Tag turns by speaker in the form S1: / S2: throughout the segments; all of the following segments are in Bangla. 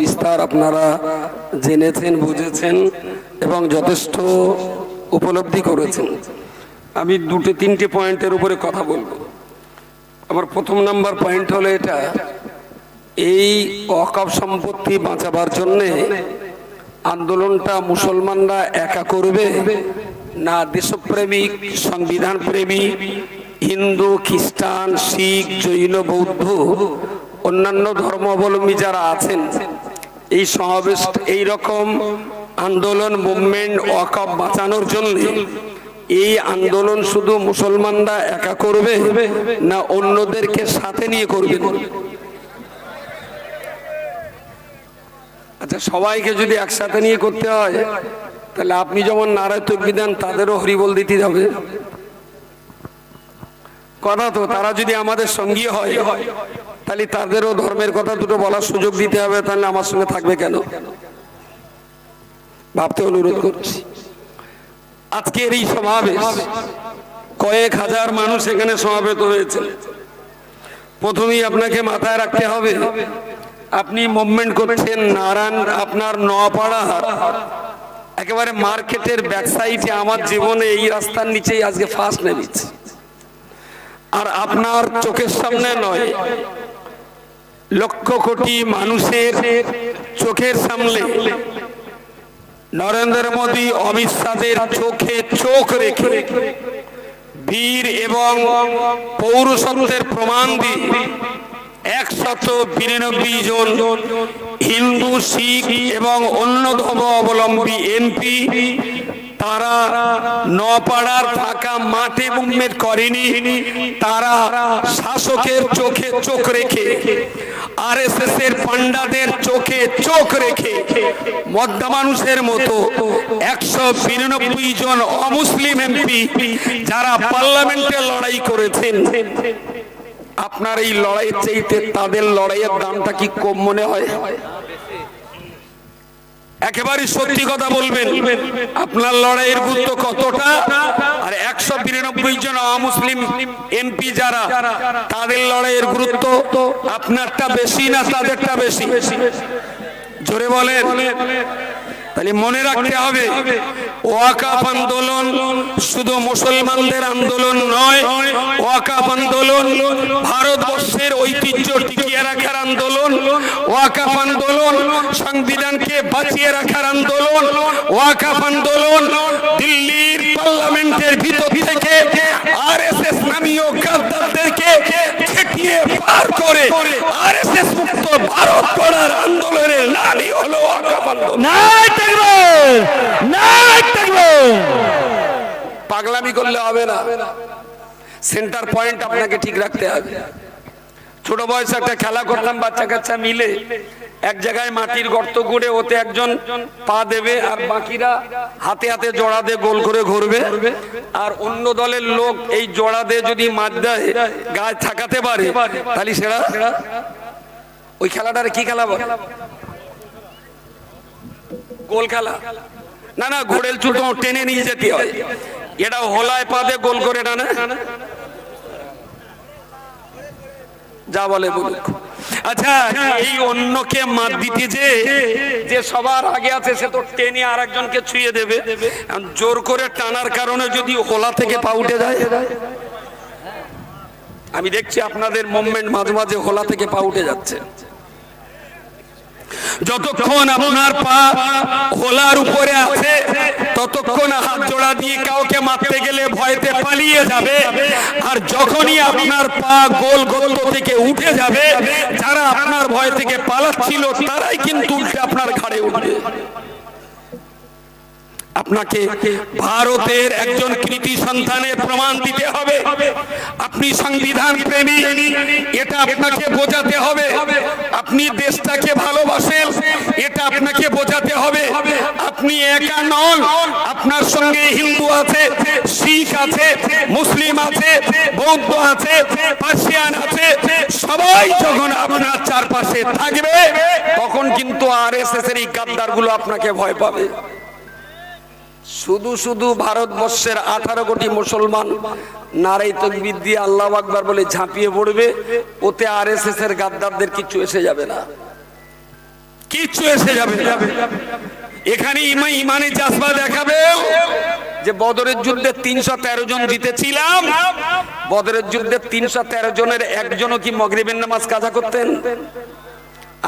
S1: বিস্তার আপনারা জেনেছেন, বুঝেছেন এবং যথেষ্ট উপলব্ধি করেছেন। আমি দুটো তিনটে পয়েন্টের উপরে কথা বলবো। আমার প্রথম নাম্বার পয়েন্ট হলো এটা, এই ওয়াকফ সম্পত্তি বাঁচাবার জন্যে আন্দোলনটা মুসলমানরা একা করবে না দেশপ্রেমিক, সংবিধান প্রেমিক, হিন্দু, খ্রিস্টান, শিখ, জৈন, বৌদ্ধ, অন্যান্য ধর্মাবলম্বী যারা আছেন এই সমাবেশ, এই রকম আন্দোলন মুভমেন্ট ওয়াকফ বাঁচানোর জন্য এই আন্দোলন শুধু মুসলমানরা একা করবে না অন্যদেরকে সাথে নিয়ে করবে? আচ্ছা, সবাইকে যদি একসাথে নিয়ে করতে হয় তাহলে আপনি যেমন নারায়ে তাকবীর দেন তাদেরও হরিবল দিতে হবে কথা তো। তারা যদি আমাদের সঙ্গী হয় তাহলে তাদেরও ধর্মের কথা দুটো বলার সুযোগ দিতে হবে, তাহলে আমার সঙ্গে থাকবে কেন? ভাবতে অনুরোধ করছি। আজকের এই সমাবেশ কয়েক হাজার মানুষ এখানে সমাবেত হয়েছে। প্রথমেই আপনাকে মাথায় রাখতে হবে, আপনি মুভমেন্ট করছেন নারায়ণ, আপনার নোয়াপাড়া একেবারে মার্কেটের ব্যাক সাইডে। আমার জীবনে এই রাস্তার নিচেই আজকে ফার্স্ট নেমেছি, আর আপনার চোখের সামনে নয়, লক্ষ কোটি মানুষের চোখের সামনে নরেন্দ্র মোদী, অমিত শাহের চোখে চোখ রেখে বীর এবং পৌরসত্বের প্রমাণ দিয়ে 192 জন হিন্দু, শিখ এবং অন্য ধর্মাবলম্বী এমপি তারা নোয়াপাড়ার ফাঁকা মাঠে মুভমেন্ট করেনি, তারা শাসকের চোখে চোখ রেখে, আরএসএস এর পান্ডাদের চোখে চোখ রেখে মধ্যা মানুষের মতো 192 জন অমুসলিম এমপি যারা পার্লামেন্টে লড়াই করেছেন। আপনার এই লড়াইয়ের চাইতে তাদের লড়াইয়ের দামটা কি কম মনে হয়? একেবারে সত্যি কথা বলবেন, আপনার লড়াইয়ের গুরুত্ব কতটা? আর 192 জন অমুসলিম এমপি যারা, তাদের লড়াইয়ের গুরুত্ব আপনারটা বেশি না তাদেরটা বেশি? জোরে বলেন। তাহলে মনে রাখতে হবে, ওয়াকফ আন্দোলন শুধু মুসলমানদের আন্দোলন নয়, ওয়াকফ আন্দোলন ভারতবর্ষের ঐতিহ্য টিকিয়ে রাখার আন্দোলন, ওয়াকফ আন্দোলন সংবিধানকে বাঁচিয়ে রাখার আন্দোলন, ওয়াকফ আন্দোলন দিল্লির পার্লামেন্টের ভিতর থেকে আরএসএস নামীয় গাদ্দারদেরকে ছেটিয়ে পার করে আরএসএস মুক্ত ভারত গড়ার আন্দোলনের নামই হলো ওয়াকফ আন্দোলন। পাগলামি করলে হবে না, সেন্টার পয়েন্ট আপনাকে ঠিক রাখতে হবে। ছোট বয়সে একটা খেলা করতাম বাচ্চা কাচ্চা মিলে, এক জায়গায় মাটির গর্ত করে ওতে একজন পা দেবে আর বাকিরা হাতে হাতে জোড়া দিয়ে গোল করে ঘুরবে, আর অন্য দলের লোক এই জোড়া দিয়ে যদি মাছ দেয় গায়ে থাকাতে পারে তাহলে সেটা ওই খেলাটারে কি খেলা বলে? গোল খেলা না, না ঘোড়েল চুল তো টেনে নিয়ে যেতে হয়, এটা হোলায় পাদে গোল করে না, যা বলে বলুক। আচ্ছা, এই অন্যকে মাত দিতে যে সবার আগে আছে সে তো টেনে আর একজনকে ছুঁয়ে দেবে, জোর করে টানার কারণে যদি হোলা থেকে পা উঠে যায়। আমি দেখছি আপনাদের মুভমেন্ট মাঝে মাঝে হোলা থেকে পা উঠে যাচ্ছে। যতক্ষণ আপনার পা হোলার উপরে আছে ততক্ষণ হাত জোড়া দিয়ে কাউকে মারতে গেলে ভয়তে পালিয়ে যাবে, আর যখনই আপনার পা গোল গর্ত থেকে উঠে যাবে, যারা আপনার ভয় থেকে পালাচ্ছিল তারাই কিন্তু উল্টে আপনার ঘাড়ে উঠবে। আপনাকে ভারতের একজন কৃতি সন্তানের প্রমাণ দিতে হবে আপনি সংবিধান প্রেমী, এটা আপনাকে বোঝাতে হবে। আপনি দেশটাকে ভালোবাসেন, এটা আপনাকে বোঝাতে হবে। আপনি একা নন, আপনার সঙ্গে হিন্দু আছে, শিখ আছে, মুসলিম আছে, বৌদ্ধ আছে, পার্সিয়ান আছে, সবাই যখন আপনার চারপাশে থাকবে তখন কিন্তু আরএসএস এর এই গাদ্দারগুলো আপনাকে ভয় পাবে। শুধু শুধু ভারতবর্ষের 18 কোটি মুসলমান নারায়ে তাকবীর দিয়ে আল্লাহু আকবার বলে ঝাঁপিয়ে পড়বে, ওতে আরএসএস এর গাদ্দারদের কিছু এসে যাবে না। কি কিচ্ছু এসে যাবে। এখানে ইমানে জাজবা দেখাবে যে বদরের যুদ্ধে 313 জন জিতেছিলাম, বদরের যুদ্ধে 313 জনের একজনও কি মাগরিবের নামাজ কাজা করতেন?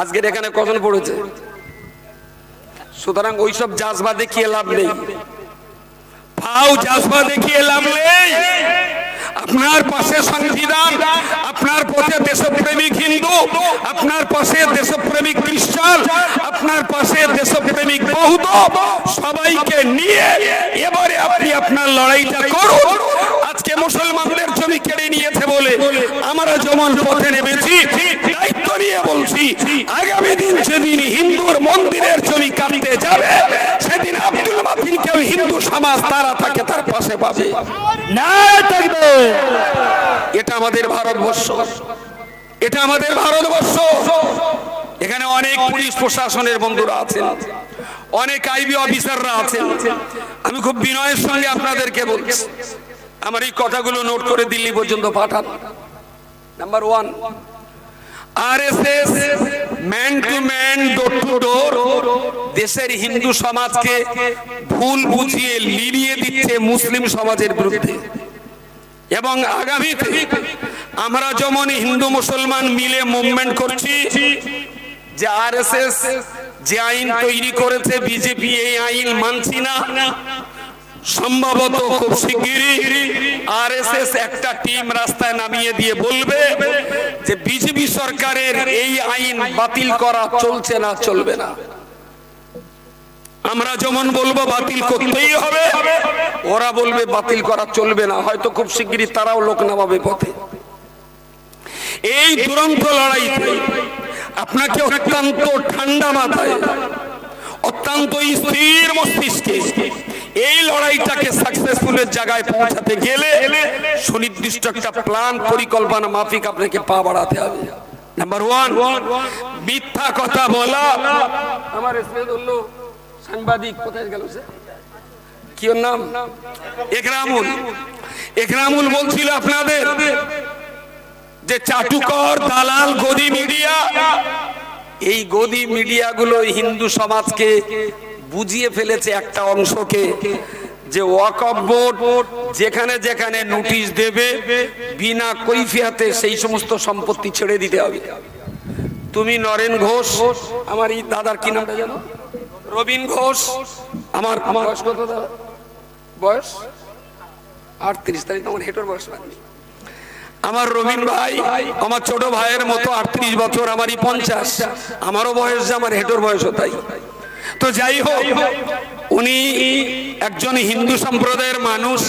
S1: আজকের এখানে কজন পড়েছে? সুতরাং ওইসব জাজবা দেখিয়ে লাভ নেই, ফাও জাজবা দেখিয়ে লাভ নেই। আপনার পাশে সংবিধান, আপনার পথে দেশপ্রেমিক হিন্দু, আপনার পাশে দেশপ্রেমিক খ্রিস্টান, আপনার পাশে দেশপ্রেমিক বৌদ্ধ, সবাইকে নিয়ে এবারে আপনি আপনার লড়াইটা করুন। আজকে মুসলমানদের জমি কেড়ে নিয়েছে বলে আমরা যেমন পথে নেমেছি, দায়িত্ব নিয়ে বলছি, আগামী দিন যেদিন হিন্দুর মন্দিরের জমি কাটতে যাবে, সেদিন আব্দুল মাতিনকেও হিন্দু সমাজ তারা তাকে তার পাশে পাবে না থাকবে। এটা আমাদের ভারতবর্ষ, এটা আমাদের ভারতবর্ষ। এখানে অনেক পুলিশ প্রশাসনের বন্ধুরা আছেন, অনেক আইবি অফিসাররা আছেন। আমি খুব বিনয়ের সঙ্গে আপনাদেরকে বলছি, আমার এই কথাগুলো নোট করে দিল্লি পর্যন্ত পাঠান। Number 1, RSS man to man, door to door দেশের হিন্দু সমাজকে ভুল বুঝিয়ে লিলিয়ে দিচ্ছে মুসলিম সমাজের বিরুদ্ধে। এবং আগামীতে আমরা যেমন হিন্দু মুসলমান মিলে মুভমেন্ট করছি, যে আরএসএস যে আইন তৈরি করেছে, বিজেপি এই আইন মানছি না, সম্ভবত খুব শিগগিরই আরএসএস একটা টিম রাস্তায় নামিয়ে দিয়ে বলবে যে বিজেপি সরকারের এই আইন বাতিল করা চলছে না, চলবে না। আমরা যেমন বলবো বাতিল করতেই হবে, ওরা বলবে বাতিল করা চলবে না। হয়তো খুব শিগগিরই তারাও লোক নামাবে পথে। এই দুরন্ত লড়াইতে আপনাকে অত্যন্ত ঠান্ডা মাথায়, অত্যন্ত স্থির মস্তিষ্কে এই লড়াইটাকে সাকসেসফুলের জায়গায় পৌঁছাতে গেলে সুনির্দিষ্ট একটা প্ল্যান, পরিকল্পনা মাফিক আপনাকে পা বাড়াতে হবে। নাম্বার 1, মিথ্যা কথা বলা। আমার সাংবাদিক কোথায় গেল, কি ওর নাম? একরামুল। একরামুল বলছিল আপনাদের যে চাটুকর, দালাল, গদি মিডিয়া, এই গদি মিডিয়াগুলো হিন্দু সমাজকে বুঝিয়ে ফেলেছে একটা অংশকে, যে ওয়াকফ বোর্ড যেখানে যেখানে নোটিশ দেবে বিনা কৈফিয়তে সেই সমস্ত সম্পত্তি ছেড়ে দিতে হবে। তুমি নরেন ঘোষ, আমার এই দাদার কি নামটা জানো? রবীন ঘোষ। আমার বয়স কত দাদা? বয়স 38, তারিখ আমার হেঁটোর বয়স বাড়বে। আমার রবীন ভাই আমার ছোট ভাইয়ের মতো 38 বছর, আমারই 50, আমারও বয়স যে আমার হেঁটোর বয়সও তাই। তো যাই হোক, উনি একজন হিন্দু সম্প্রদায়ের মানুষ,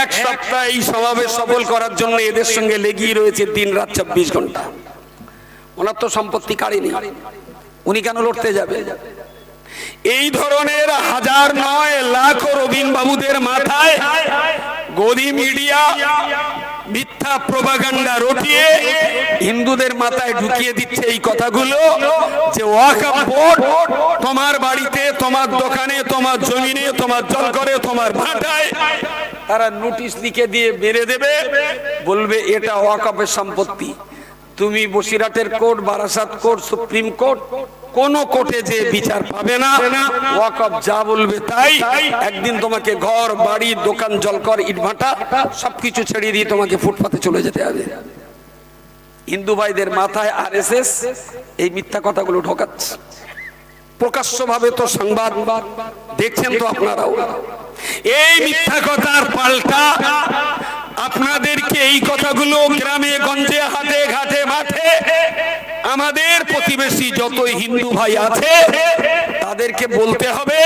S1: এক সপ্তাহ এই সমাবেশ সফল করার জন্য এদের সঙ্গে লেগেই রয়েছে দিন রাত 24 ঘন্টা। ওনার তো সম্পত্তি কাড়েনি, উনি কেন লড়তে যাবে? এই ধরনের হাজার নয় লাখ রবীন বাবুদের মাথায় গদি মিডিয়া মিথ্যা প্রোপাগান্ডা রটিয়ে হিন্দুদের মাথায় ঢুকিয়ে দিচ্ছে এই কথাগুলো, যে ওয়াকফ বোর্ড তোমার বাড়িতে, তোমার দোকানে, তোমার জমিনে, তোমার জলঘরে, তোমার ভাটায় তারা নোটিশ লিখে দিয়ে বেড়ে দেবে, বলবে এটা ওয়াকফের সম্পত্তি। তুমি বসিরহাটের court, Barasat court, supreme court, কোন কোর্টে যে বিচার পাবে না। ওয়াকফ যা বলবে তাই। একদিন তোমাকে ঘর, বাড়ি, দোকান, জলকর, ইটভাটা সবকিছু ছেড়ে দিয়ে তোমাকে ফুটপাতে চলে যেতে হবে। হিন্দু ভাইদের মাথায় আরএসএস এই মিথ্যা কথাগুলো ঢোকাচ্ছে প্রকাশ্যভাবে। তো সংবাদ দেখছেন তো আপনারাও। এই মিথ্যা কথার পাল্টা আপনাদেরকে এই কথাগুলো গ্রামে গঞ্জে, হাটে ঘাটে, মাঠে আমাদের প্রতিবেশী যত হিন্দু ভাই আছে তাদেরকে বলতে হবে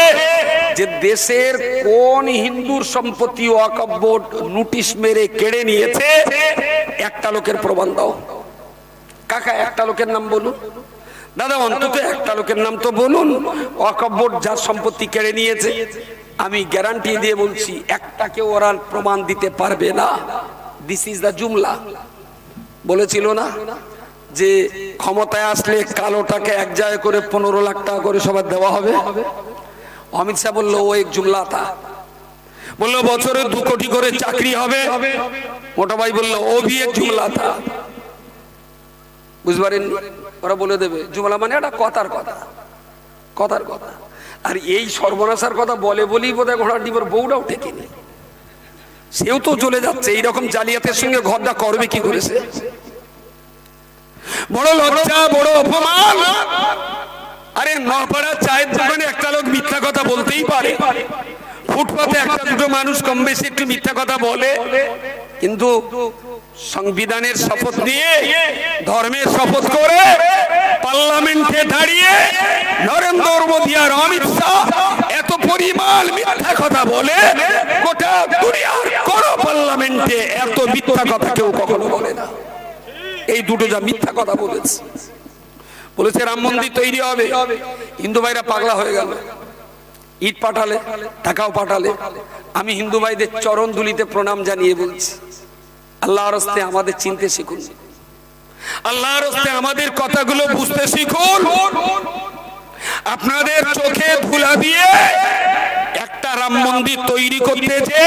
S1: যে দেশের কোন হিন্দুর সম্পত্তি ওয়াকফ বোর্ড নোটিশ মেরে কেড়ে নিয়েছে, একটা লোকের প্রমাণ দাও। কাকা একটা লোকের নাম বলুন। দাদা অন্তত একটা লোকের নাম তো বলুন ওয়াকফ বোর্ড যার সম্পত্তি কেড়ে নিয়েছে। আমি গ্যারান্টি দিয়ে বলছি একটাকে ওরা প্রমাণ দিতে পারবে না। দিস ইজ দ্য জুমলা। বলেছিল না যে ক্ষমতায় আসলে কালোটাকে এক জায়গায় করে 15 লাখ টাকা করে সবার দেওয়া হবে। অমিত শাহ বললো ও এক জুমলা থা, বললো বছরে 2 কোটি করে চাকরি হবে। মোটা ভাই বললো ও ভি এক জুমলা থা। বুঝতে পারেন? ওরা বলে দেবে জুমলা মানে একটা কথার কথা। কথার কথা। আর এই সর্বনাশার কথা বলে বলেই বোধহয় ঘোড়ার ডিমের বউটাও টেকেনি, সেও তো চলে যাচ্ছে। এইরকম জালিয়াতের সঙ্গে ঘরটা করবে কি করেছে? বড় লজ্জা, বড় অপমান। আরে নপাড়া চায়ের দোকানে একটা লোক মিথ্যা কথা বলতেই পারে, ফুটপাতে একটা দুটো মানুষ কম বেশি একটু মিথ্যা কথা বলে, কিন্তু সংবিধানের শপথ নিয়ে, ধর্মের শপথ করে পার্লামেন্টে দাঁড়িয়ে নরেন্দ্র মোদী আর অমিত শাহ এত পরিমাণ মিথ্যা কথা বলে, গোটা দুনিয়ার কোন পার্লামেন্টে এত মিথ্যা কথা কেউ কখনো বলে না। এই দুটো যা মিথ্যা কথা বলেছে, বলেছে রাম মন্দির তৈরি হবে, হিন্দু ভাইরা পাগলা হয়ে গেল, ইট পাঠালে, টাকাও পাঠালে। আমি হিন্দু ভাইদের চরণ ধুলিতে প্রণাম জানিয়ে বলছি, আল্লাহর রাস্তে আমাদের চিনতে শিখুন, আল্লাহর রাস্তে আমাদের কথাগুলো বুঝতে শিখুন। আপনাদের চোখে ধুলা দিয়ে একটা রাম মন্দির তৈরি করতে যে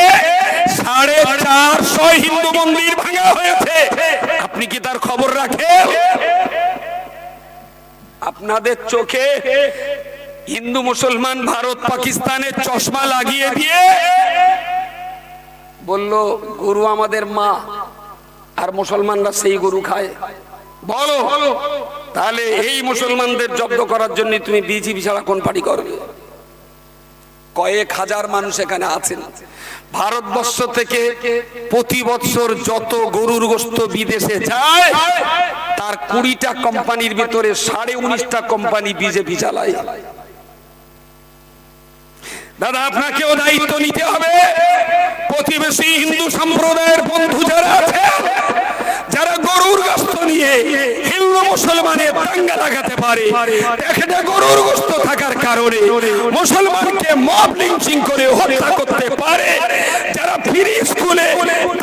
S1: 450 হিন্দু মন্দির ভাঙা হয়েছে, আপনি কি তার খবর রাখেন? আপনাদের চোখে হিন্দু মুসলমান ভারত পাকিস্তানের চশমা লাগিয়ে দিয়ে বলল গরু আমাদের মা, আর মুসলমানরা সেই গরু খায়। বলো তাহলে এই মুসলমানদের জব্দ করার জন্য তুমি বিজেপি ছাড়া কোন পার্টি করবে? কয়েক হাজার মানুষ এখানে আছেন। ভারতবর্ষ থেকে প্রতি বছর যত গরুর গোশত বিদেশে যায়, তার 20টা কোম্পানির ভিতরে 19.5টা কোম্পানি বিজেপি চালায়। দাদা, আপনাকেও দায়িত্ব নিতে হবে। প্রতিবেশী হিন্দু সম্প্রদায়ের বন্ধু যারা আছে, যারা গরুর গোশত নিয়ে হিন্দু মুসলমানের দাঙ্গা লাগাতে পারে, এখানে গরুর গোশত থাকার কারণে মুসলমানকে মব লিঞ্চিং করে হত্যা করতে পারে, যারা ফ্রি স্কুলে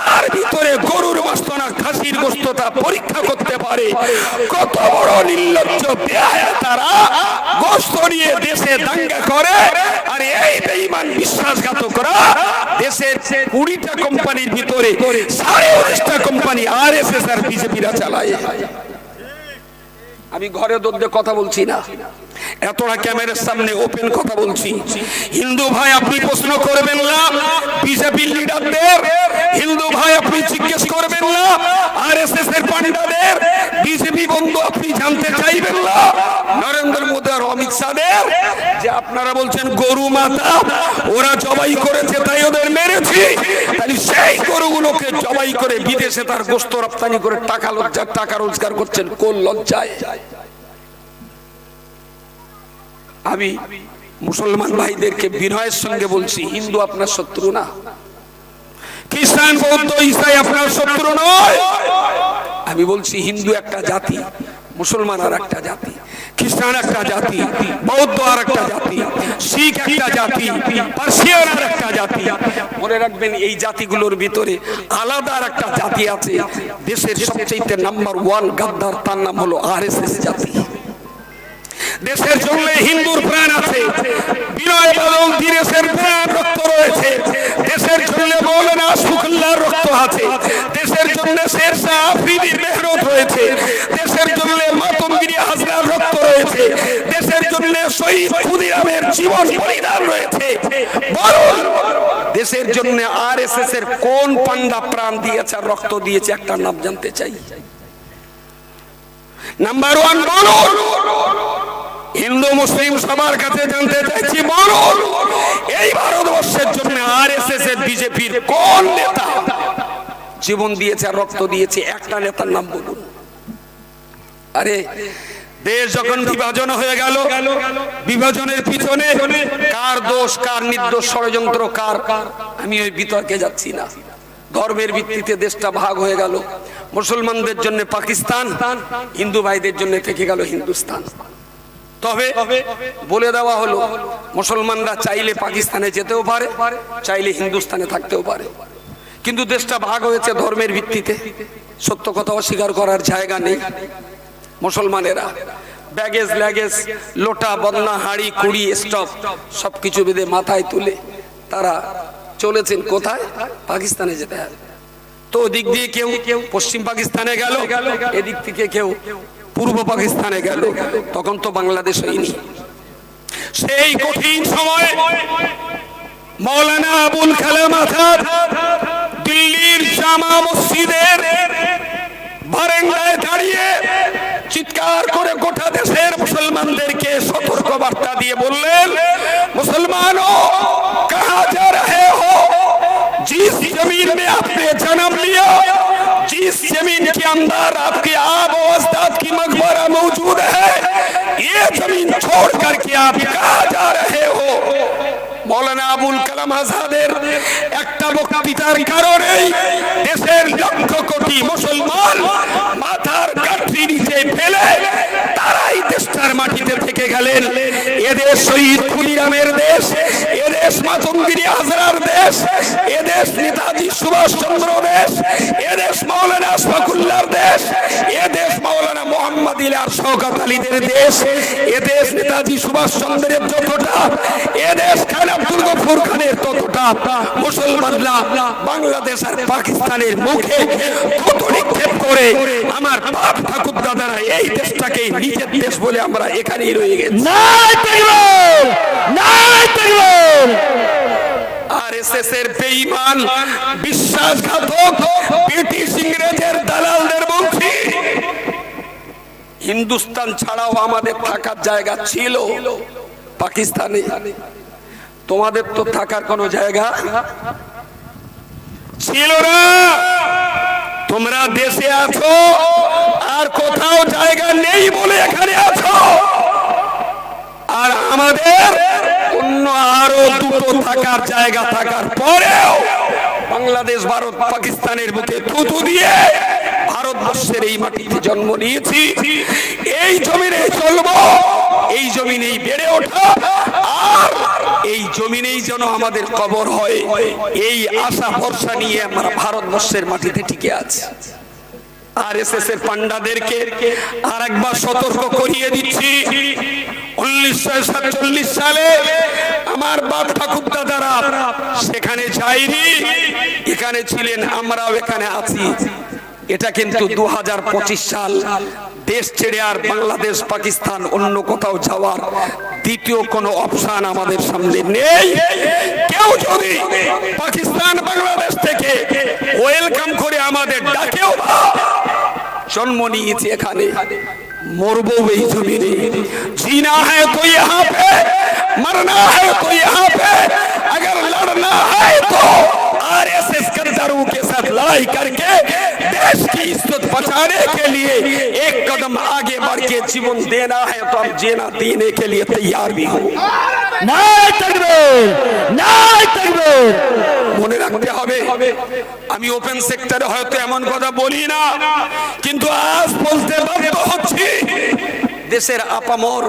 S1: তার ভিতরে গরুর গোশত না খাসির গোশত তা পরীক্ষা করতে পারে, কত বড় নির্লজ্জ বেহায়া তারা গোশত নিয়ে দেশে দাঙ্গা করে। আর এই বেঈমান বিশ্বাসঘাতকরা দেশের 20টা কোম্পানির ভিতরে 19.5টা কোম্পানি আরএসএস আর বিজেপিরা চালায়। আমি ঘরে দৌড়ে কথা বলছি না, এতটা ক্যামেরার সামনে ওপেন কথা বলছি। হিন্দু ভাই আপনি প্রশ্ন করবেন না বিজেপি লিডারদের, হিন্দু ভাই আপনি জিজ্ঞেস করবেন না আরএসএস এর পান্ডাদের, বিজেপি বন্ধু আপনি জানতে চাইবেন না নরেন্দ্র মোদী আর অমিত শাহদের, যে আপনারা বলছেন গরু মাতা ওরা জবাই করেছে তাই ওদের মেরেছি, তাহলে সেই গরুগুলোকে জবাই করে বিদেশে তার গোশত রপ্তানি করে টাকা রোজগার করছেন কোন লজ্জায়? আমি মুসলমান ভাইদেরকে বিনয়ের সঙ্গে বলছি, হিন্দু আপনার শত্রু না, খ্রিস্টান বৌদ্ধ ইসাই আপনার শত্রু নয়। আমি বলছি হিন্দু একটা জাতি, মুসলমান আর একটা জাতি, খ্রিস্টান একটা জাতি, বৌদ্ধ আর একটা জাতি, শিখ একটা জাতি, পার্সিয়ান আর একটা জাতি। মনে রাখবেন এই জাতিগুলোর ভিতরে আলাদা আর একটা জাতি আছে, দেশের সবচেয়ে নাম্বার 1 গাদ্দার, তার নাম হলো আরএসএস জাতি। দেশের জন্য হিন্দুর প্রাণ আছে, বিনয় বাদল দীনেশের প্রাণ রক্ত রয়েছে, দেশের জন্য মৌলানা আশফাকুল্লাহর রক্ত আছে, দেশের জন্য শেরশাহ আফ্রিদির মেহনত রয়েছে, দেশের জন্য মাতঙ্গিরি হাজরার রক্ত রয়েছে, দেশের জন্য শহীদ ক্ষুদিরামের জীবন বলিদান রয়েছে। বলুন দেশের জন্য আরএসএস এর কোন পান্ডা প্রাণ দিয়েছে আর রক্ত দিয়েছে? একটা নাম জানতে চাই। নাম্বার 1 বলুন। হিন্দু মুসলিম সবার কাছে জানতে চাইছি, বলুন এই ভারতবর্ষের জন্য আরএসএস এর বিজেপির কোন নেতা জীবন দিয়েছে আর রক্ত দিয়েছে? একটা নেতার নাম বলুন। আরে দেশ যখন বিভাজন হয়ে গেল, বিভাজনের পিছনে কার দোষ, কার নির্দোষ, ষড়যন্ত্র কার, আমি ওই বিতর্কে যাচ্ছি না। ধর্মের ভিত্তিতে দেশটা ভাগ হয়ে গেল, মুসলমানদের জন্য পাকিস্তান, হিন্দু ভাইদের জন্য থেকে গেল হিন্দুস্তান। তবে বলে দেওয়া হলো মুসলমানরা চাইলে পাকিস্তানে যেতেও পারে, চাইলে হিন্দুস্তানে থাকতেও পারে, কিন্তু দেশটা ভাগ হয়েছে ধর্মের ভিত্তিতে। সত্য কথা অস্বীকার করার জায়গা নেই। মুসলমানেরা ব্যাগেজ ল্যাগেজ, লোটা বদনা, হাড়ি কুড়ি, স্টপ সবকিছু বেঁধে মাথায় তুলে তারা চলেছেন কোথায়? পাকিস্তানে যেতে হবে। তো ওদিক দিয়ে কেউ পশ্চিম পাকিস্তানে গেল, এদিক থেকে কেউ পূর্ব পাকিস্তানে গেল। তখন তো বাংলাদেশ হয়নি। সেই কঠিন সময়ে মৌলানা আবুল কালাম আজাদ দিল্লির জামা মসজিদের বারান্দায় দাঁড়িয়ে চিৎকার করে গোটা দেশের মুসলমানদেরকে সতর্ক বার্তা দিয়ে বললেন, মুসলমানো कहां जा रहे हो? जिस जमीन में आपने जन्म लिया, जिस जमीन के अंदर आपके आब व अजदाद की मकबरा मौजूद है, ये जमीन छोड़ करके आप कहां जा रहे हो? मौलाना अबुल कलाम आजाদের একটা বক্তৃতার কারণে দেশের লক্ষ কোটি মুসলমান মাথার গাঁঠরি নিচে ফেলে তারাই দেশটার মাটিতে থেকে গেলেন। এদেশ শহীদ ক্ষুদিরামের দেশ, এদেশ মাতঙ্গিনী হাজরার দেশ, এদেশ নেতাজি সুভাষচন্দ্র দেশ, এদেশ মাওলানা আশফাকুল্লাহর দেশ, এদেশ মাওলানা মোহাম্মদ ইলার শওকত আলীদের দেশ, এদেশ নেতাজি সুভাষচন্দ্রের যতটা, এদেশ খান আব্দুল গফুর খানের ততটা মুসলমানরা বাংলাদেশ আর পাকিস্তানের মুখে কত নিক্ষেপ করে আমার বাপ ঠাকুর দাদারা এই দেশটাকে নিজের দেশ বলে আমরা এখানেই রয়ে গেছি। আরএসএস এর বেঈমান বিশ্বাসঘাতক ব্রিটিশ ইংরেজের দালালদের বংশী হিন্দুস্তান ছাড়াও আমাদের থাকার জায়গা ছিল পাকিস্তানে। তোমাদের তো থাকার কোনো জায়গা ছিল না। তোমরা দেশে আছো আর কোথাও জায়গা নেই বলে এখানে আছো। আর আমাদের অন্য আরো দুটো থাকার জায়গা থাকার পরেও বাংলাদেশ ভারত পাকিস্তানের বুকে থুতু দিয়ে ভারতবর্ষের এই মাটিতে জন্ম নিয়েছি। এই জমিনে চলবো, এই জমিনেই বেড়ে ওঠা, আর এই জমিনেই যেন আমাদের কবর হয়, এই আশা ভরসা নিয়ে আমরা ভারতবর্ষের মাটিতে টিকে আছি। আরএসএস এর পান্ডাদেরকে আর একবার সতর্ক করিয়ে দিচ্ছি, 1947 সালে আমার বাপ ঠাকুর দাদারা সেখানে যায়নি, এখানে ছিলেন, আমরাও এখানে আছি। এটা কিন্তু 2025 সাল। দেশ ছেড়ে আর বাংলাদেশ পাকিস্তান অন্য কোথাও যাওয়ার দ্বিতীয় কোনো অপশন আমাদের সামনে নেই। কেউ যদি পাকিস্তান বাংলাদেশ থেকে ওয়েলকাম করে আমাদের ডাকেও, জন্ম নিয়েছি এখানে, মরবো এই জমিনে। जीना है तो यहाँ पे, मरना है तो यहाँ पे, अगर लड़ना है तो आरएसएस गद्दारों के साथ लड़ाई करके देश की इज्जत बचाने के लिए एक कदम आगे बढ़ के जीवन देना है तो हम जीना देने के लिए तैयार भी हो।
S2: नारे तकबीर, नारे तकबीर।
S1: মনে রাখতে হবে, আমি ওপেন সেক্টরে হয়তো এমন কথা বলি না, কিন্তু আজ বলতে বাধ্য হচ্ছি, দেশের আপামর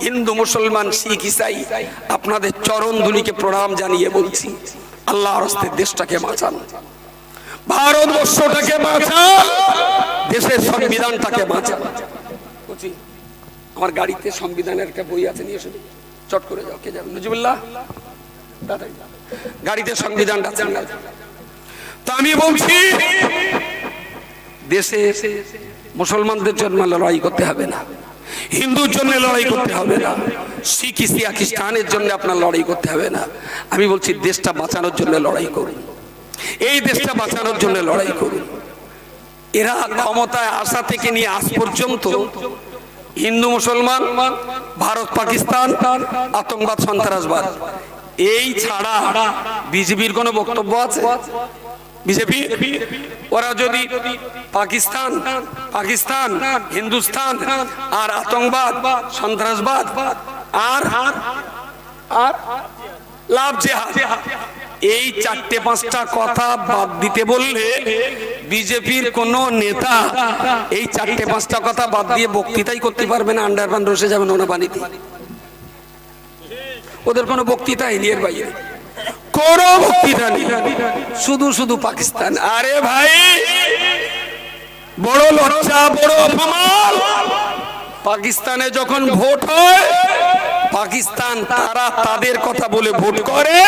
S1: হিন্দু মুসলমান শিখ ইসাই আপনাদের চরণ ধুলিকে প্রণাম জানিয়ে বলছি, আল্লাহর রাস্তায় দেশটাকে বাঁচান, ভারতবর্ষটাকে বাঁচান, দেশের সংবিধানটাকে বাঁচান। আমার গাড়িতে সংবিধানের একটা বই আছে, নিয়ে এসে চট করে যাও। কে যাবে? নজিবুল্লাহ গাড়িতে সংবিধানটা আছে। তো আমি বলছি, দেশে মুসলমানদের জন্য লড়াই করতে হবে না, হিন্দুর জন্য লড়াই করতে হবে না, শিখ ইসিয়া খ্রিস্টানের জন্য আপনার লড়াই করতে হবে না। আমি বলছি দেশটা বাঁচানোর জন্য লড়াই করুন, এই দেশটা বাঁচানোর জন্য লড়াই করুন। এরা ক্ষমতায় আসা থেকে নিয়ে আজ পর্যন্ত হিন্দু মুসলমান, ভারত পাকিস্তান, আতঙ্কবাদ সন্ত্রাসবাদ, এই ছাড়া বিজেপির কোনো বক্তব্য আছে? বিজেপি ওরা যদি পাকিস্তান পাকিস্তান হিন্দুস্তান আর আতঙ্কবাদ সন্ত্রাসবাদ আর আর লাভ জেহাদ, এই চারটে পাঁচটা কথা বাদ দিতে বললে বিজেপির কোন নেতা এই চারটে পাঁচটা কথা বাদ দিয়ে বক্তৃতাই করতে পারবে না। আন্ডারপান রসে যাবেন ওনা পানিতে, ওদের কোনো বক্তৃতাই নেই, এর বাইরে কোনো বক্তৃতা নেই, শুধু শুধু পাকিস্তান। আরে ভাই, বড় লজ্জা, বড় অপমান। পাকিস্তানে যখন ভোট হয়, পাকিস্তান তারা তাদের কথা বলে ভোট করে,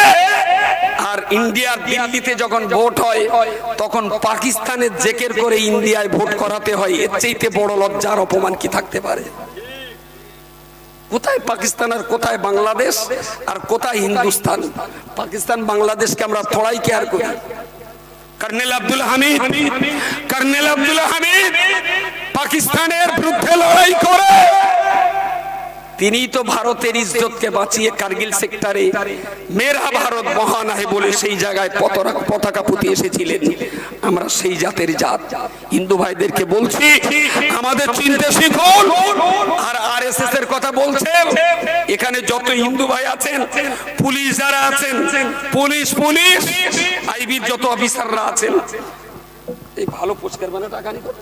S1: আর ইন্ডিয়ার দিল্লিতে যখন ভোট হয় তখন পাকিস্তানের জেকের করে ইন্ডিয়ায় ভোট করাতে হয়। এর চাইতে বড় লজ্জার অপমান কি থাকতে পারে? কোথায় পাকিস্তান আর কোথায় বাংলাদেশ আর কোথায় হিন্দুস্তান? পাকিস্তান বাংলাদেশকে আমরা থোড়াই কেয়ার করি। কর্নেল আব্দুল হামিদ পাকিস্তানের বিরুদ্ধে লড়াই করে তিনি তো ভারতের ইজ্জতকে বাঁচিয়ে কার্গিল সেক্টরে মেরা ভারত মহান হয় বলে সেই জায়গায় পতাকা পুঁতে এসেছিলেন। আমরা সেই জাতের জাত। হিন্দু ভাইদেরকে বলছি, আমাদের চিনতে শিখুন। আর আরএসএস এর কথা বলছেন, এখানে যত হিন্দু ভাই আছেন, পুলিশ যারা আছেন, পুলিশ আইবির যত অফিসাররা আছেন, এই ভালো পুরস্কার মানে টাকা নিয়ে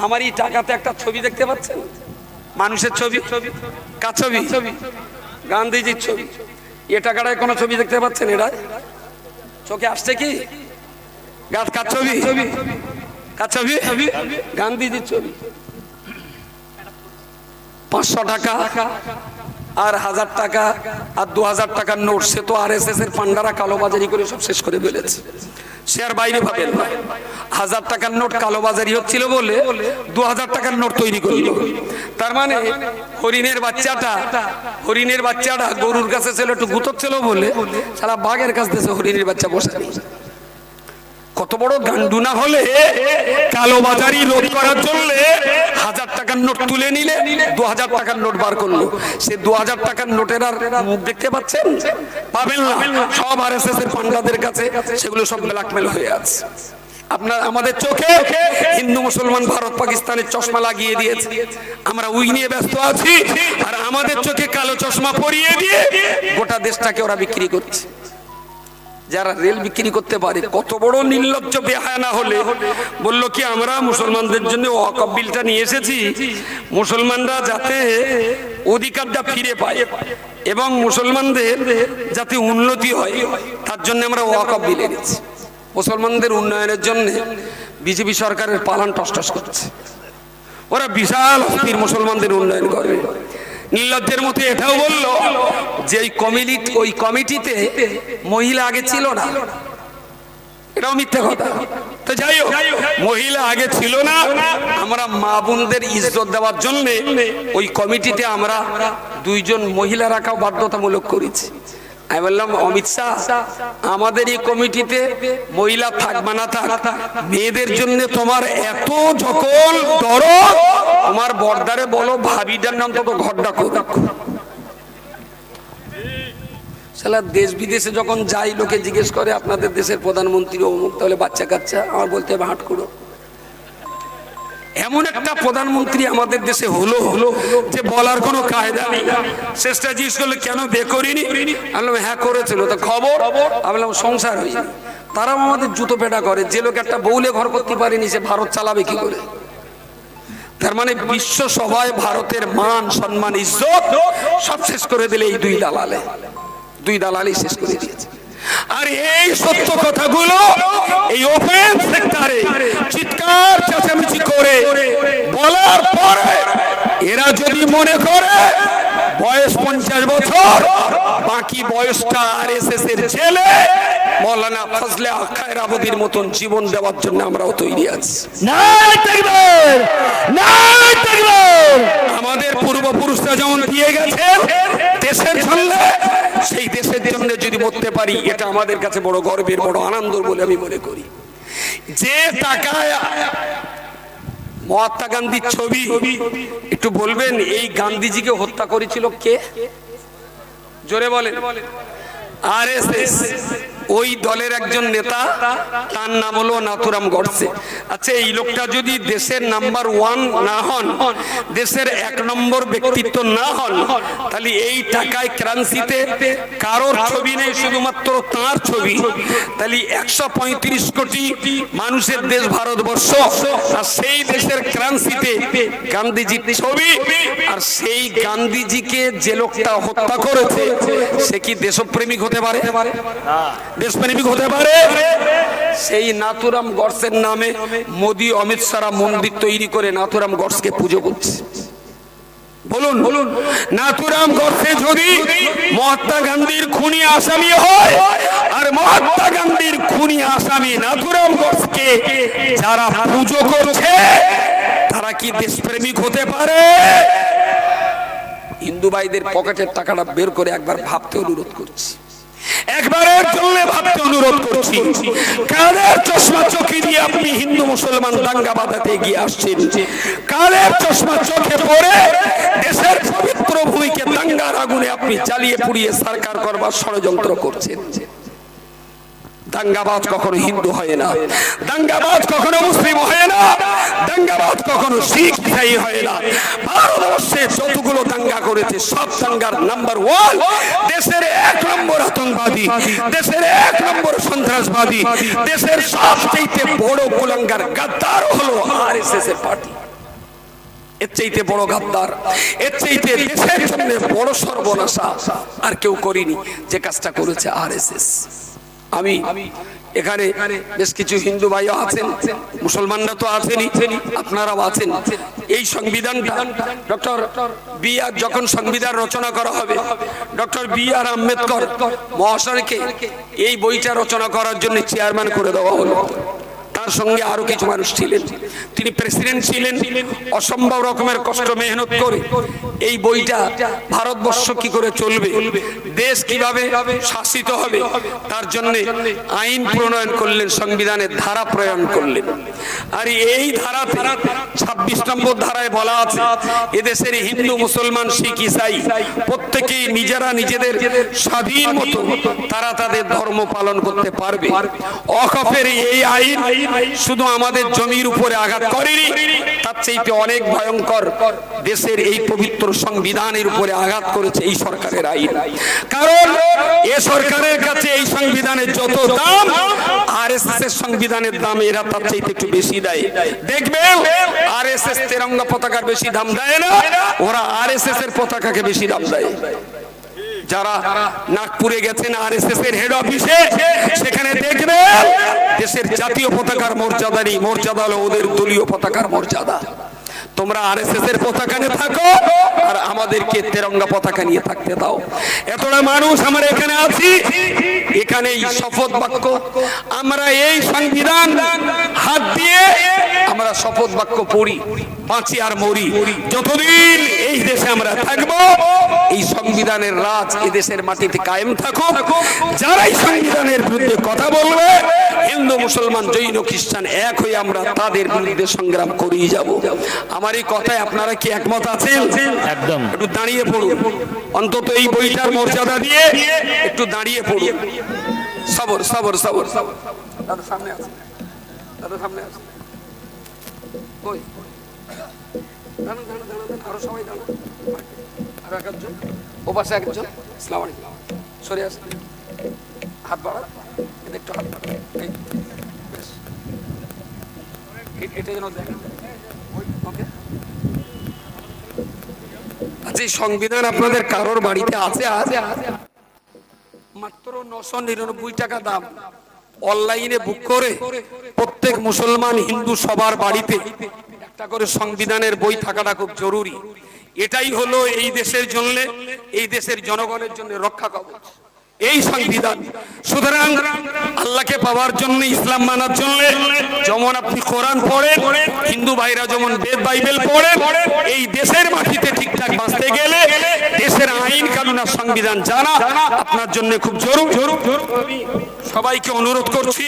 S1: আমার এই টাকাতে একটা ছবি দেখতে পাচ্ছেন, মানুষের ছবি, কার ছবি? গান্ধীজির ছবি। এ টাকাটায় কোনো ছবি দেখতে পাচ্ছেন? এরা চোখে আসছে কি? কার ছবি? কার ছবি? গান্ধীজির ছবি। 500 টাকা আর 1000 টাকা আর 2000 টাকার নোট, সে তো আরএসএস এর পান্ডারা কালোবাজারি করে সব শেষ করে ফেলেছে। সে আর বাইরে ভাবেন না। 1000 টাকার নোট কালোবাজারি হচ্ছিল বলে 2000 টাকার নোট তৈরি করলো। তার মানে হরিণের বাচ্চাটা গরুর কাছে ছিল, একটু গুতোচ্ছিল বলে সারা বাঘের কাছ থেকে হরিণের বাচ্চা বসে। কত বড় গান্ডু না হলে কালোবাজারি রোধ করার জন্য 1000 টাকার নোট তুলে নিলে 2000 টাকার নোট বার করলো। সে 2000 টাকার নোটের আর মুখ দেখতে পাচ্ছেন? পাবেন না। সব আরএসএস এর পান্ডাদের কাছে সেগুলো সব ব্ল্যাকমেল হয়ে আছে। আপনার আমাদের চোখে হিন্দু মুসলমান ভারত পাকিস্তানের চশমা লাগিয়ে দিয়েছে, আমরা উই নিয়ে ব্যস্ত আছি। আর আমাদের চোখে কালো চশমা পরিয়ে দিয়ে গোটা দেশটাকে ওরা বিক্রি করছে। যারা রেল বিক্রি করতে পারে, কত বড় নির্লজ্জ বেহায়া না হলে বললো কি আমরা মুসলমানদের জন্য ওয়াকফ বিলটা নিয়ে এসেছি, মুসলমানরা যাতে অধিকারটা ফিরে পায় এবং মুসলমানদের যাতে উন্নতি হয় তার জন্য আমরা ওয়াকফ বিল এনেছি। মুসলমানদের উন্নয়নের জন্য বিজেপি সরকারের পালান টসটস করছে। ওরা বিশাল অস্থির মুসলমানদের উন্নয়ন করবে। নির্লজ্জের মতো এটাও বললো যে ওই কমিটিতে মহিলা আগে ছিল না। এটাও মিথ্যে কথা। তো যাই হোক, মহিলা আগে ছিল না, আমরা মা বোনদের ইজ্জত দেওয়ার জন্য ওই কমিটিতে আমরা 2 জন মহিলা রাখাও বাধ্যতামূলক করেছি। আমি বললাম, অমিত শাহ, আমাদের এই কমিটিতে মহিলা থাকবে না থাক, মেয়েদের জন্য তোমার এত যখন দরদ, তোমার বর্দারে বলো ভাবিটার নাম তত ঘরটা করুক। সালা দেশ বিদেশে যখন যাই লোকে জিজ্ঞেস করে আপনাদের দেশের প্রধানমন্ত্রী অমুক, তাহলে বাচ্চা কাচ্চা, আমার বলতে হবে হাট করো। এমন একটা প্রধানমন্ত্রী আমাদের দেশে হলো যে বলার কোনো কায়দা নেই। শেষটা জিজ্ঞেস করলে কেন বিয়ে করিনি, আমি বললাম হ্যাঁ করেছিল, তো খবর? আমি বললাম সংসার হয়নি। তারাও আমাদের জুতো পেটা করে, যে লোক একটা বউলে ঘর করতে পারেনি সে ভারত চালাবে কি করে? তার মানে বিশ্ব সভায় ভারতের মান সম্মান ইজ্জত সব শেষ করে দিলে এই দুই দালালই শেষ করে দিয়েছে। আর এই সত্য কথাগুলো এই ওপেন সেক্টরে চিৎকার চেঁচামেচি করে বলার পরে এরা যদি মনে করে বয়স 50 বছর, বাকি বয়সটা আরএসএস এর ছেলে মৌলানা ফজলে খায়ের আবদির মতন জীবন দেওয়ার জন্য আমরাও তৈরি আছি।
S2: নারে তাকবীর, নারে তাকবীর।
S1: আমাদের পূর্বপুরুষরা যেমন দিয়ে গেছে দেশের জন্য, সেই দেশের জন্য যদি মরতে পারি এটা আমাদের কাছে বড় গর্বের, বড় আনন্দ বলে আমি মনে করি। যে টাকায় মহাত্মা গান্ধীর ছবি, একটু বলবেন এই গান্ধীজিকে হত্যা করেছিল কে? জোরে বলেন। আরএসএস। ওই দলের একজন নেতা, তার নাম হলো নাথুরাম গডসে। আচ্ছা, এই লোকটা যদি দেশের নাম্বার 1 না হন, দেশের 1 নম্বর ব্যক্তিত্ব না হন, তাহলে এই টাকায় কারেন্সিতে কারোর ছবি নেই, শুধুমাত্র তার ছবি। তাহলে 135 কোটি মানুষের দেশ ভারতবর্ষ, আর সেই দেশের কারেন্সিতে গান্ধীজির ছবি। আর সেই গান্ধীজিকে যে লোকটা হত্যা করেছে সে কি দেশপ্রেমিক হতে পারে? দেশপ্রেমিক হতে পারে? সেই নাথুরাম গডসের নামে মোদি অমিত শাহ মন্দির তৈরি করে নাথুরাম গডসকে পুজো করছে। বলুন, নাথুরাম গডসে যদি মহাত্মা গান্ধীর খুনি আসামি হয়, আর মহাত্মা গান্ধীর খুনি আসামি নাথুরাম গডসকে যারা পুজো করছে তারা কি দেশপ্রেমিক হতে পারে? হিন্দু ভাইদের পকেটের টাকাটা বের করে একবার ভাবতে অনুরোধ করছি, একবারের জন্য ভাবতে অনুরোধ করছি। কাদের চশমা চোখে দিয়ে আপনি হিন্দু মুসলমান দাঙ্গা বাঁধাতে এগিয়ে আসছেন? কাদের চশমা চোখে পড়ে দেশের পবিত্র ভূমিকে দাঙ্গার আগুনে আপনি জ্বালিয়ে পুড়িয়ে সরকার করবার ষড়যন্ত্র করছেন? দাঙ্গাবাজ কখনো হিন্দু হয় না, দাঙ্গাবাজ কখনো মুসলিম হয় না, দাঙ্গাবাজ কখনো শিখ ইসাই হয় না। ভারতবর্ষে যতগুলো দাঙ্গা করেছে সব দাঙ্গার নাম্বার ওয়ান দেশের 1 নম্বর আতঙ্কবাদী, দেশের 1 নম্বর সন্ত্রাসবাদী, দেশের সবচেয়ে বড় কুলাঙ্গার গাদ্দার হলো আরএসএস এর পার্টি। এর চাইতে বড় গাদ্দার, এর চাইতে দেশের জন্য বড় সর্বনাশা আর কেউ করেনি যে কাজটা করেছে আরএসএস। আমি এখানে বেশ কিছু হিন্দু ভাইও আছেন, মুসলমানরা তো আছেনই, আপনারাও আছেন। এই সংবিধানটা ডক্টর বি আর যখন সংবিধান রচনা করা হবে, ডক্টর বি আর আম্বেদকর মহাশয়কে এই বইটা রচনা করার জন্য চেয়ারম্যান করে দেওয়া হলো। তার সঙ্গে আরো কিছু মানুষ ছিলেন, তিনি প্রেসিডেন্ট ছিলেন। অসম্ভব রকমের কষ্ট মেহনত করে এই বইটা ভারতবর্ষ কি করে চলবে, দেশ কিভাবে শাসিত হবে, তার জন্য আইন প্রণয়ন করলেন, সংবিধানের ধারা প্রণয়ন করলেন। আর এই ধারাতে 26 নম্বর ধারায় বলা আছে এদেশের হিন্দু মুসলমান শিখ ইসাই প্রত্যেকেই নিজেরা নিজেদের স্বাধীন মতো তারা তাদের ধর্ম পালন করতে পারবে। ওয়াকফের এই আইন শুধু আমাদের জমির উপরে আঘাত করেনি, তার চাইতে অনেক ভয়ঙ্কর দেশের এই পবিত্র সংবিধানের উপরে আঘাত করেছে এই সরকারের আইন। কারণ এ সরকারের কাছে এই সংবিধানের যত দাম আরএসএস এর সংবিধানের দাম এরা তার চাইতে একটু বেশি দেয়। দেখবেন আরএসএস তেরঙ্গা পতাকার বেশি দাম দেয় না, ওরা আরএসএস এর পতাকাকে বেশি দাম দেয়। যারা নাগপুরে গেছেন আরএসএস এর হেড অফিসে, সেখানে দেখবেন দেশের জাতীয় পতাকার মর্যাদা নেই, মর্যাদা হলো ওদের দলীয় পতাকার মর্যাদা। তোমরা আরএসএস এর পতাকা নিয়ে থাকো আর আমাদেরকে তেরঙ্গা পতাকা নিয়ে থাকতে দাও। এতটা মানুষ আমরা এখানে আছি, এখানে এই শপথ বাক্য আমরা এই সংবিধান হাত দিয়ে আমরা শপথ বাক্য পড়ি, বাঁচি আর মরি। যতদিন এই দেশে আমরা থাকবো এই সংবিধানের রাজ এদেশের মাটিতে কায়েম থাকুক। যারাই সংবিধানের বিরুদ্ধে কথা বলবে, হিন্দু মুসলমান জৈন খ্রিস্টান এক হয়ে আমরা তাদের বিরুদ্ধে সংগ্রাম করেই যাব। আমার এই কথায় আপনারা কি একমত আছেন?
S2: একদম।
S1: একটু দাঁড়িয়ে পড়ুন, অন্তত এই বইটার মর্যাদা দিয়ে একটু দাঁড়িয়ে পড়ুন। সবর সবর সবর সবর। দাদা সামনে আসুন, দাদা সামনে আসুন। ওই দাঁড়ান দাঁড়ান দাঁড়ান, আরো সবাই দাঁড়ান, আরো একজন ও পাশে একজন। আসসালামু আলাইকুম, সরে আসুন, হাত বাড়ান, একটু হাত বাড়ান, এটা যেন দেখেন। আচ্ছা, এই সংবিধান আপনাদের কারোর বাড়িতে আছে? আছে মাত্র 999 টাকা দাম। অনলাইনে বুক করে প্রত্যেক মুসলমান হিন্দু সবার বাড়িতে একটা করে সংবিধানের বই থাকাটা খুব জরুরি। এটাই হলো এই দেশের জন্য, এই দেশের জনগণের জন্য রক্ষা কবচ এই সংবিধান। সুতরাং আল্লাহকে পাওয়ার জন্য, ইসলাম মানার জন্য যেমন আপনি কোরআন পড়েন, হিন্দু ভাইরা যেমন বেদ বাইবেল পড়েন, এই দেশের মাটিতে ঠিকঠাক বাঁচতে গেলে দেশের আইন কানুন আর সংবিধান জানা আপনার জন্য খুব জরুরি। সবাইকে অনুরোধ করছি,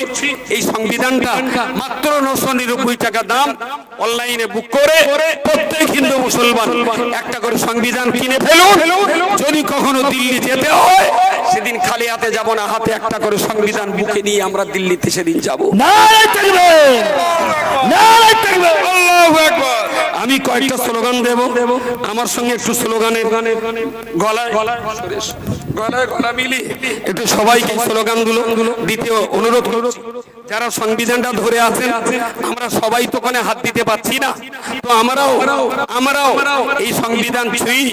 S1: এই সংবিধানটা মাত্র 999 টাকা দাম। অনলাইনে বুক করে প্রত্যেক হিন্দু মুসলমান একটা করে সংবিধান কিনে ফেলুন। যদি কখনো দিল্লি যেতে হয় সেদিন খালি হাতে যাব না, হাতে একটা করে সংবিধান বুকে নিয়ে আমরা দিল্লিতে সেদিন যাব।
S2: নারায়ে তাকবীর, নারায়ে তাকবীর, আল্লাহু আকবার।
S1: আমি কয়েকটা স্লোগান দেব, আমার সঙ্গে একটু স্লোগানের গলায় গলা মিলি একটু সবাইকে স্লোগানগুলো দিতে অনুরোধ করছি। যারা সংবিধানটা ধরে আছেন, আমরা সবাই তো ওখানে হাত দিতে পারছি না, তো আমরাও এই সংবিধান ছুঁই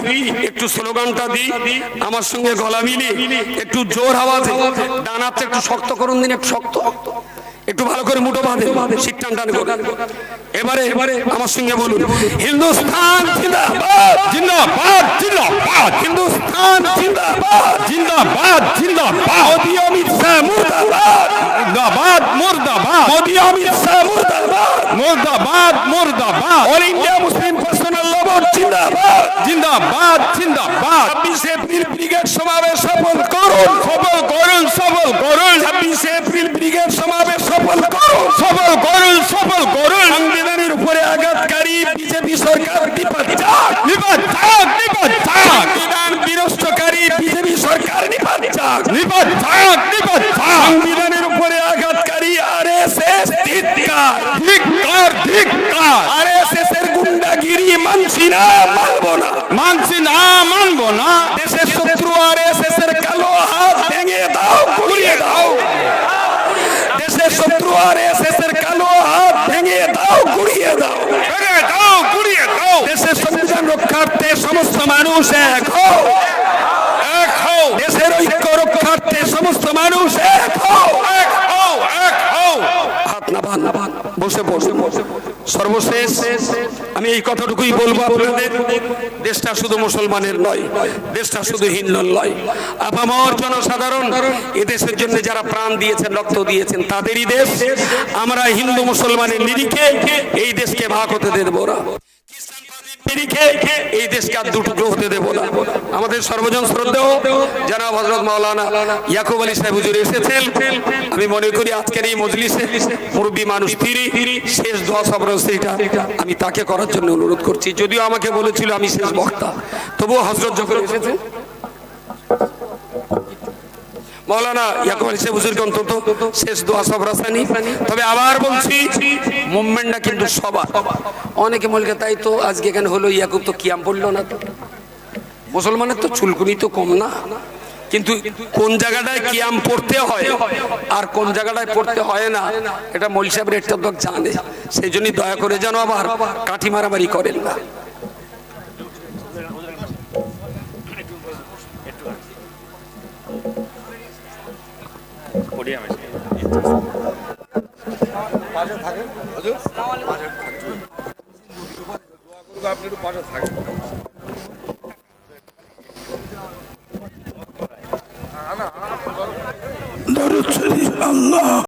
S1: একটু স্লোগানটা দিই। আমার সঙ্গে গলা মিলি একটু জোর আওয়াজে, ডান হাতটা একটু শক্ত করুন দিন, একটু শক্ত, একটু ভালো করে মুঠো বাঁধেন, শীত টান টান করে। এবারে আমার সঙ্গে বলুন, হিন্দুস্তান জিন্দাবাদ, জিন্দাবাদ, জিন্দাবাদ, হিন্দুস্তান জিন্দাবাদ, জিন্দাবাদ, জিন্দাবাদ, মোদি অমিত শাহ মুর্দাবাদ, মুর্দাবাদ, মুর্দাবাদ, মোদি অমিত শাহ মুর্দাবাদ, মুর্দাবাদ, মুর্দাবাদ, all India Muslim personal law বরাবর জিন্দাবাদ।
S2: জিন্দাবাদ জিন্দাবাদ
S1: 26 এপ্রিল ব্রিগেড সমাবেশ সফল করুন,
S2: সফল করুন সফল করুন
S1: 26 এপ্রিল ব্রিগেড সমাবেশ সফল করুন।
S2: সফল করুন সফল করুন
S1: সংবিধানের উপরে আঘাতকারী বিজেপি সরকার নিপাত যাক,
S2: নিপাত থাক নিপাত থাক
S1: সংবিধান বিনষ্টকারী বিজেপি সরকার নিপাত যাক,
S2: নিপাত থাক নিপাত থাক
S1: সংবিধানের উপরে আঘাতকারী আরএসএস ধিক্কার,
S2: ধিক্কার ধিক্কার
S1: আরএসএস এর গুন্ডাগিরি মানছি না, মানব না।
S2: মানছি না মানবো না
S1: দেশের শত্রু আরএসএস এর কালো হাত ভেঙে দাও, গুড়িয়ে দাও। দেশের শত্রু আরএসএস এর কালো হাত ভেঙে দাও, গুড়িয়ে দাও।
S2: ভেঙে দাও গুড়িয়ে দাও
S1: দেশের সংবিধান রক্ষার্থে সমস্ত মানুষ এক হও,
S2: এক হও
S1: দেশের ঐক্য রক্ষার্থে সমস্ত মানুষ এক হও।
S2: এক হও এক হও
S1: হাত নাবান নাবান, বসে বসে সর্বশেষ আমি এই কথাটুকুই বলবো আপনাদের, দেশটা শুধু মুসলমানের নয়, দেশটা শুধু হিন্দুর নয়, আপামর জনসাধারণ এদেশের জন্য যারা প্রাণ দিয়েছেন, রক্ত দিয়েছেন, তাদেরই দেশ। আমরা হিন্দু মুসলমানের নিরিখে এই দেশকে ভাগ হতে দেব না, নিরিখে এই দেশকে আর দুটুকরো হতে দেব না। আমাদের সর্বজন শ্রদ্ধেয় জনাব হযরত মাওলানা ইয়াকুব আলী সাহেব হুজুর এসেছেন। আমি মনে করি আজকের এই মজলিসে মুরব্বী মানুষ তিনি শেষ দোয়া সবরসিটা আমি তাকে করার জন্য অনুরোধ করছি। যদিও আমাকে বলেছিল আমি শেষ বক্তা, তবুও হযরত যখন এসেছেন মৌলানা ইয়াকুব আলী সাহেব হুজুরকে অন্তত শেষ দোয়া সবরাসানি। তবে আবার বলছি, মুভমেন্টটা কিন্তু সবার। অনেকে বলবে তাই তো আজকে এখানে হলো, ইয়াকুব তো কিয়াম পড়লো না, তো মুসলমানের তো চুলকুনি তো কম না, কিন্তু কোন জায়গাটায় কিয়াম পড়তে হয় আর কোন জায়গাটায় পড়তে হয় না এটা মৌলভী সাহেবের একটা লোক জানে। সেই জন্যই দয়া করে যেন আবার কাঠি মারামারি করেন না।
S3: দরুদ শরীফ আল্লাহ